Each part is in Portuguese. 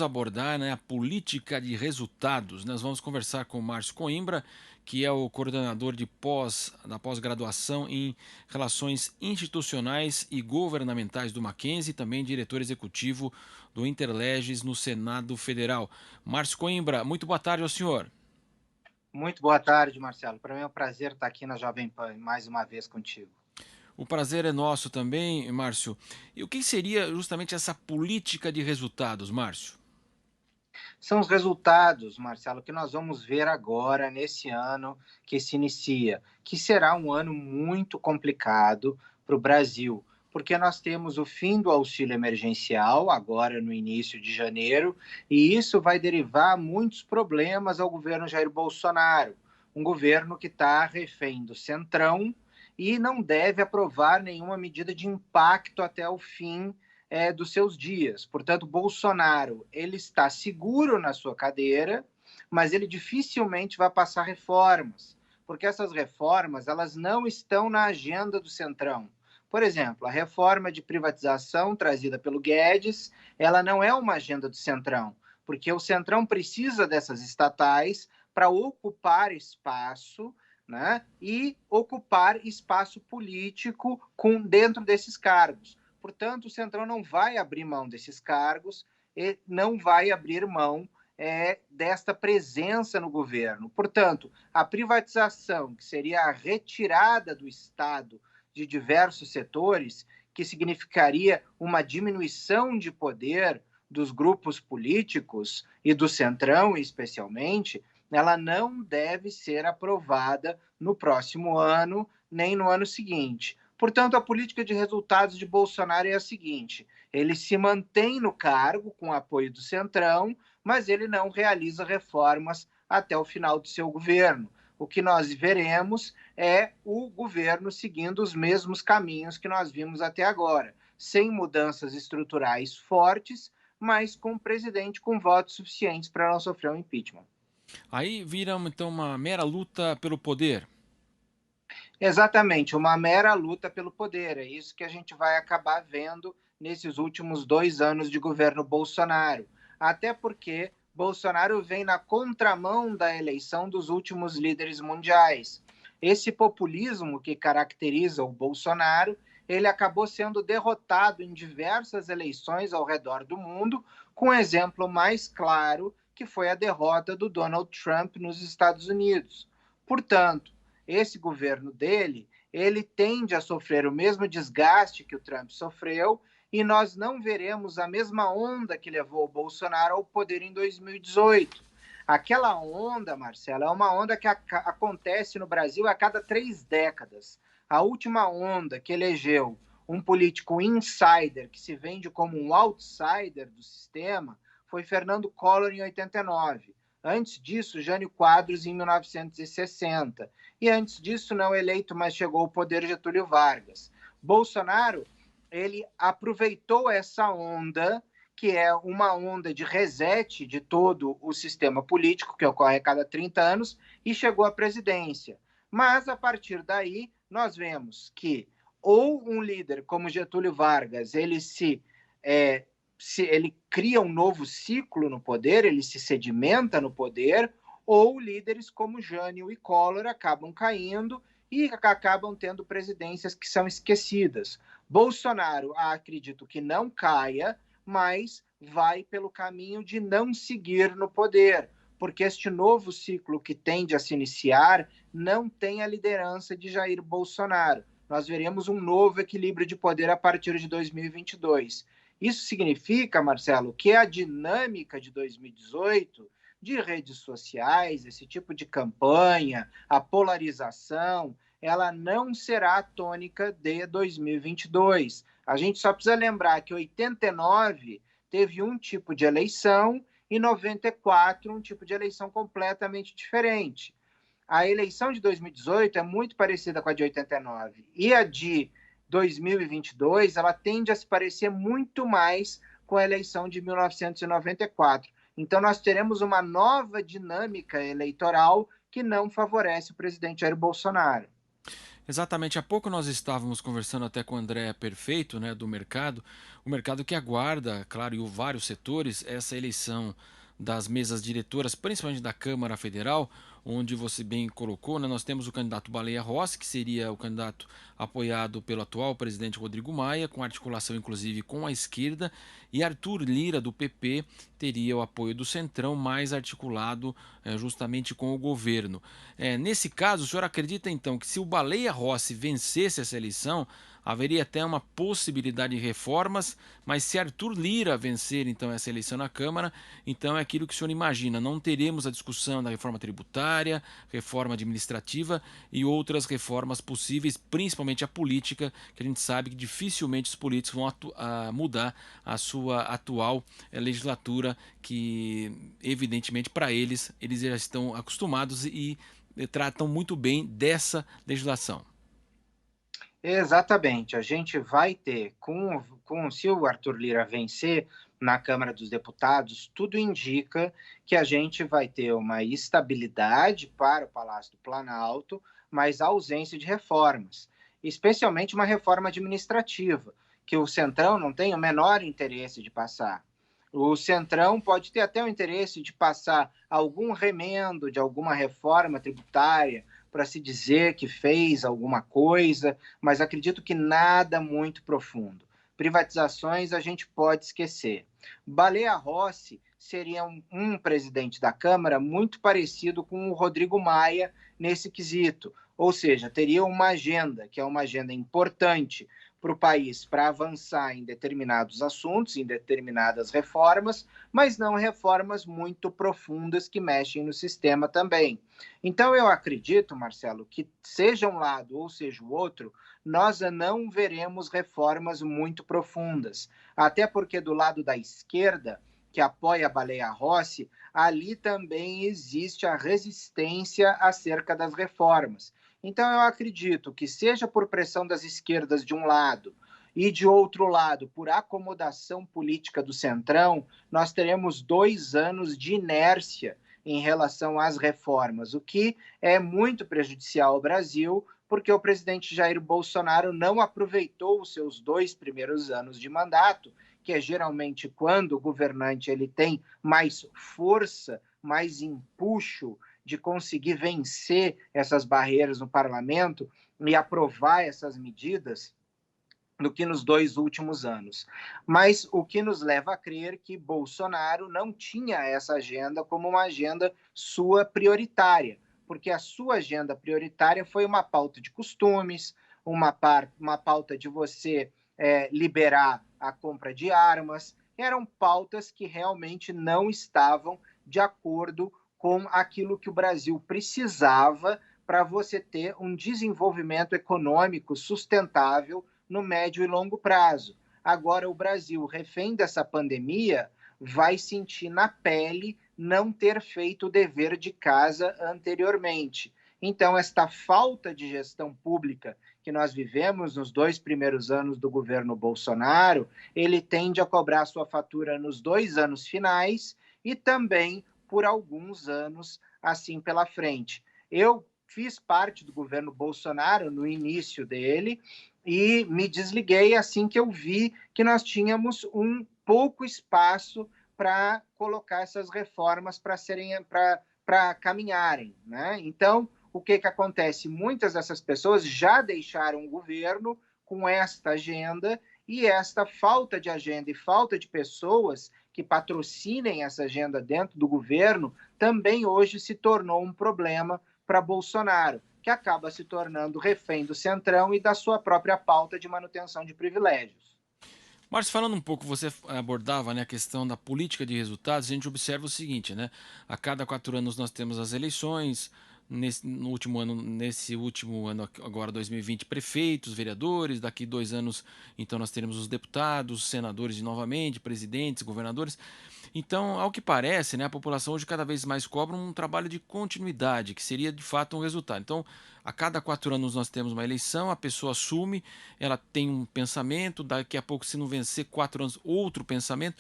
Abordar, né, a política de resultados. Nós vamos conversar com o Márcio Coimbra, que é o coordenador da pós-graduação em Relações Institucionais e Governamentais do Mackenzie, e também diretor executivo do Interleges no Senado Federal. Márcio Coimbra, muito boa tarde ao senhor. Muito boa tarde, Marcelo. Para mim é um prazer estar aqui na Jovem Pan mais uma vez contigo. O prazer é nosso também, Márcio. E o que seria justamente essa política de resultados, Márcio? São os resultados, Marcelo, que nós vamos ver agora, nesse ano que se inicia, que será um ano muito complicado para o Brasil, porque nós temos o fim do auxílio emergencial, agora no início de janeiro, e isso vai derivar muitos problemas ao governo Jair Bolsonaro, um governo que está refém do Centrão e não deve aprovar nenhuma medida de impacto até o fim dos seus dias. Portanto, Bolsonaro ele está seguro na sua cadeira, mas ele dificilmente vai passar reformas, porque essas reformas elas não estão na agenda do Centrão. Por exemplo, a reforma de privatização trazida pelo Guedes, ela não é uma agenda do Centrão, porque o Centrão precisa dessas estatais para ocupar espaço, né, e ocupar espaço político dentro desses cargos. Portanto, o Centrão não vai abrir mão desses cargos e não vai abrir mão desta presença no governo. Portanto, a privatização, que seria a retirada do Estado de diversos setores, que significaria uma diminuição de poder dos grupos políticos e do Centrão, especialmente, ela não deve ser aprovada no próximo ano, nem no ano seguinte. Portanto, a política de resultados de Bolsonaro é a seguinte: ele se mantém no cargo com o apoio do Centrão, mas ele não realiza reformas até o final do seu governo. O que nós veremos é o governo seguindo os mesmos caminhos que nós vimos até agora, sem mudanças estruturais fortes, mas com um presidente com votos suficientes para não sofrer um impeachment. Aí vira então uma mera luta pelo poder. Exatamente, uma mera luta pelo poder. É isso que a gente vai acabar vendo nesses últimos 2 anos de governo Bolsonaro. Até porque Bolsonaro vem na contramão da eleição dos últimos líderes mundiais. Esse populismo que caracteriza o Bolsonaro, ele acabou sendo derrotado em diversas eleições ao redor do mundo, com o exemplo mais claro que foi a derrota do Donald Trump nos Estados Unidos. Portanto, esse governo dele, ele tende a sofrer o mesmo desgaste que o Trump sofreu e nós não veremos a mesma onda que levou o Bolsonaro ao poder em 2018. Aquela onda, Marcelo, é uma onda que acontece no Brasil a cada 3 décadas. A última onda que elegeu um político insider que se vende como um outsider do sistema foi Fernando Collor em 89. Antes disso, Jânio Quadros em 1960. E antes disso, não eleito, mas chegou ao poder Getúlio Vargas. Bolsonaro, ele aproveitou essa onda, que é uma onda de reset de todo o sistema político, que ocorre a cada 30 anos, e chegou à presidência. Mas, a partir daí, nós vemos que ou um líder como Getúlio Vargas, ele cria um novo ciclo no poder, ele se sedimenta no poder, ou líderes como Jânio e Collor acabam caindo e acabam tendo presidências que são esquecidas. Bolsonaro, acredito que não caia, mas vai pelo caminho de não seguir no poder, porque este novo ciclo que tende a se iniciar não tem a liderança de Jair Bolsonaro. Nós veremos um novo equilíbrio de poder a partir de 2022. Isso significa, Marcelo, que a dinâmica de 2018, de redes sociais, esse tipo de campanha, a polarização, ela não será a tônica de 2022. A gente só precisa lembrar que 89 teve um tipo de eleição e 94 um tipo de eleição completamente diferente. A eleição de 2018 é muito parecida com a de 89 e a de 2022 ela tende a se parecer muito mais com a eleição de 1994. Então nós teremos uma nova dinâmica eleitoral que não favorece o presidente Jair Bolsonaro. Exatamente, há pouco nós estávamos conversando até com o André Perfeito, né, do mercado, o mercado que aguarda, claro, e vários setores, essa eleição das mesas diretoras, principalmente da Câmara Federal, onde você bem colocou, né, nós temos o candidato Baleia Rossi, que seria o candidato apoiado pelo atual presidente Rodrigo Maia, com articulação inclusive com a esquerda, e Arthur Lira, do PP, teria o apoio do Centrão, mais articulado justamente com o governo. Nesse caso, o senhor acredita então que se o Baleia Rossi vencesse essa eleição, haveria até uma possibilidade de reformas, mas se Arthur Lira vencer então essa eleição na Câmara, então é aquilo que o senhor imagina, não teremos a discussão da reforma tributária, reforma administrativa e outras reformas possíveis, principalmente a política, que a gente sabe que dificilmente os políticos vão mudar a sua atual legislatura, que evidentemente para eles já estão acostumados e tratam muito bem dessa legislação. Exatamente. A gente vai ter, se o Arthur Lira vencer na Câmara dos Deputados, tudo indica que a gente vai ter uma estabilidade para o Palácio do Planalto, mas ausência de reformas, especialmente uma reforma administrativa, que o Centrão não tem o menor interesse de passar. O Centrão pode ter até o interesse de passar algum remendo de alguma reforma tributária para se dizer que fez alguma coisa, mas acredito que nada muito profundo. Privatizações a gente pode esquecer. Baleia Rossi seria um presidente da Câmara muito parecido com o Rodrigo Maia nesse quesito, ou seja, teria uma agenda, que é uma agenda importante para o país para avançar em determinados assuntos, em determinadas reformas, mas não reformas muito profundas que mexem no sistema também. Então, eu acredito, Marcelo, que seja um lado ou seja o outro, nós não veremos reformas muito profundas. Até porque do lado da esquerda, que apoia a Baleia Rossi, ali também existe a resistência acerca das reformas. Então, eu acredito que, seja por pressão das esquerdas de um lado e de outro lado, por acomodação política do Centrão, nós teremos 2 anos de inércia em relação às reformas, o que é muito prejudicial ao Brasil, porque o presidente Jair Bolsonaro não aproveitou os seus 2 primeiros anos de mandato, que é geralmente quando o governante ele tem mais força, mais empuxo de conseguir vencer essas barreiras no parlamento e aprovar essas medidas do que nos 2 últimos anos. Mas o que nos leva a crer que Bolsonaro não tinha essa agenda como uma agenda sua prioritária, porque a sua agenda prioritária foi uma pauta de costumes, uma pauta de você liberar a compra de armas, eram pautas que realmente não estavam de acordo com aquilo que o Brasil precisava para você ter um desenvolvimento econômico sustentável no médio e longo prazo. Agora, o Brasil, refém dessa pandemia, vai sentir na pele não ter feito o dever de casa anteriormente. Então, esta falta de gestão pública que nós vivemos nos 2 primeiros anos do governo Bolsonaro, ele tende a cobrar sua fatura nos 2 anos finais e também por alguns anos assim pela frente. Eu fiz parte do governo Bolsonaro no início dele e me desliguei assim que eu vi que nós tínhamos um pouco espaço para colocar essas reformas para caminharem, né? Então, o que acontece? Muitas dessas pessoas já deixaram o governo com esta agenda e esta falta de agenda e falta de pessoas que patrocinem essa agenda dentro do governo também hoje se tornou um problema para Bolsonaro, que acaba se tornando refém do Centrão e da sua própria pauta de manutenção de privilégios. Márcio, falando um pouco, você abordava, né, a questão da política de resultados, a gente observa o seguinte, né? A cada 4 anos nós temos as eleições, nesse último ano, agora 2020, prefeitos, vereadores, daqui 2 anos, então nós teremos os deputados, senadores novamente, presidentes, governadores. Então, ao que parece, né, a população hoje cada vez mais cobra um trabalho de continuidade, que seria de fato um resultado. Então, a cada 4 anos nós temos uma eleição, a pessoa assume, ela tem um pensamento, daqui a pouco, se não vencer 4 anos, outro pensamento.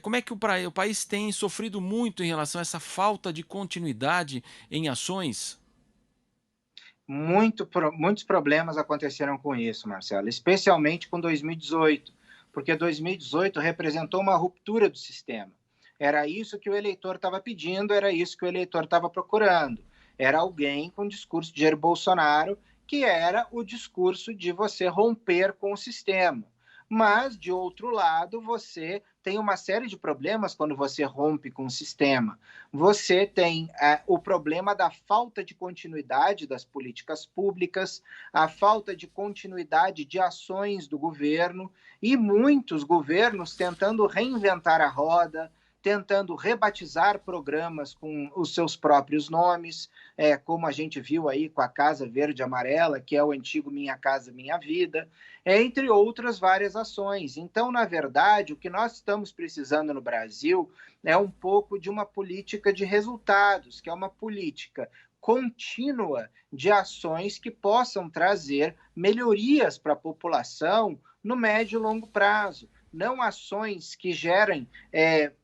Como é que o país tem sofrido muito em relação a essa falta de continuidade em ações? Muitos problemas aconteceram com isso, Marcelo, especialmente com 2018, porque 2018 representou uma ruptura do sistema. Era isso que o eleitor estava pedindo, era isso que o eleitor estava procurando. Era alguém com o discurso de Jair Bolsonaro, que era o discurso de você romper com o sistema. Mas, de outro lado, você tem uma série de problemas quando você rompe com o sistema. Você tem o problema da falta de continuidade das políticas públicas, a falta de continuidade de ações do governo e muitos governos tentando reinventar a roda, tentando rebatizar programas com os seus próprios nomes, como a gente viu aí com a Casa Verde e Amarela, que é o antigo Minha Casa Minha Vida, entre outras várias ações. Então, na verdade, o que nós estamos precisando no Brasil é um pouco de uma política de resultados, que é uma política contínua de ações que possam trazer melhorias para a população no médio e longo prazo, não ações que gerem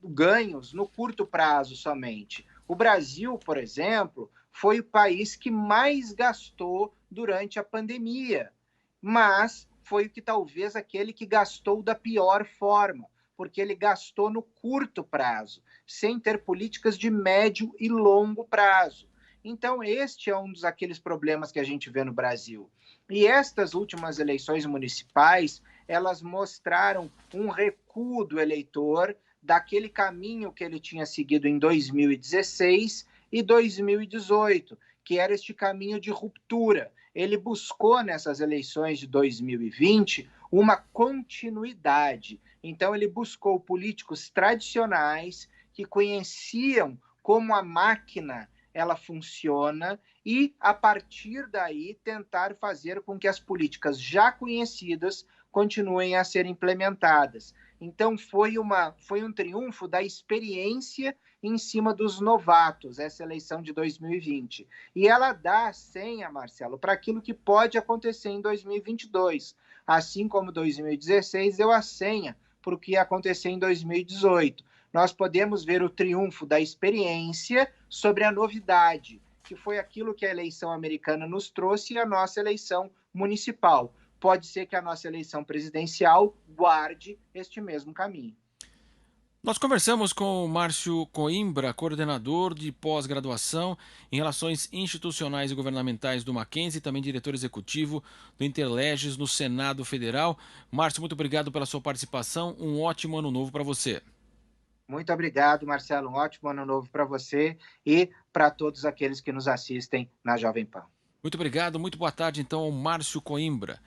ganhos no curto prazo somente. O Brasil, por exemplo, foi o país que mais gastou durante a pandemia, mas foi talvez aquele que gastou da pior forma, porque ele gastou no curto prazo, sem ter políticas de médio e longo prazo. Então, este é um dos aqueles problemas que a gente vê no Brasil. E estas últimas eleições municipais, elas mostraram um recuo do eleitor daquele caminho que ele tinha seguido em 2016 e 2018, que era este caminho de ruptura. Ele buscou nessas eleições de 2020 uma continuidade. Então, ele buscou políticos tradicionais que conheciam como a máquina ela funciona e, a partir daí, tentar fazer com que as políticas já conhecidas continuem a ser implementadas. Então, foi um triunfo da experiência em cima dos novatos, essa eleição de 2020. E ela dá a senha, Marcelo, para aquilo que pode acontecer em 2022. Assim como 2016 deu a senha para o que ia acontecer em 2018. Nós podemos ver o triunfo da experiência sobre a novidade, que foi aquilo que a eleição americana nos trouxe e a nossa eleição municipal. Pode ser que a nossa eleição presidencial guarde este mesmo caminho. Nós conversamos com o Márcio Coimbra, coordenador de pós-graduação em Relações Institucionais e Governamentais do Mackenzie, e também diretor executivo do Interleges no Senado Federal. Márcio, muito obrigado pela sua participação. Um ótimo ano novo para você. Muito obrigado, Marcelo. Um ótimo ano novo para você e para todos aqueles que nos assistem na Jovem Pan. Muito obrigado, muito boa tarde então ao Márcio Coimbra.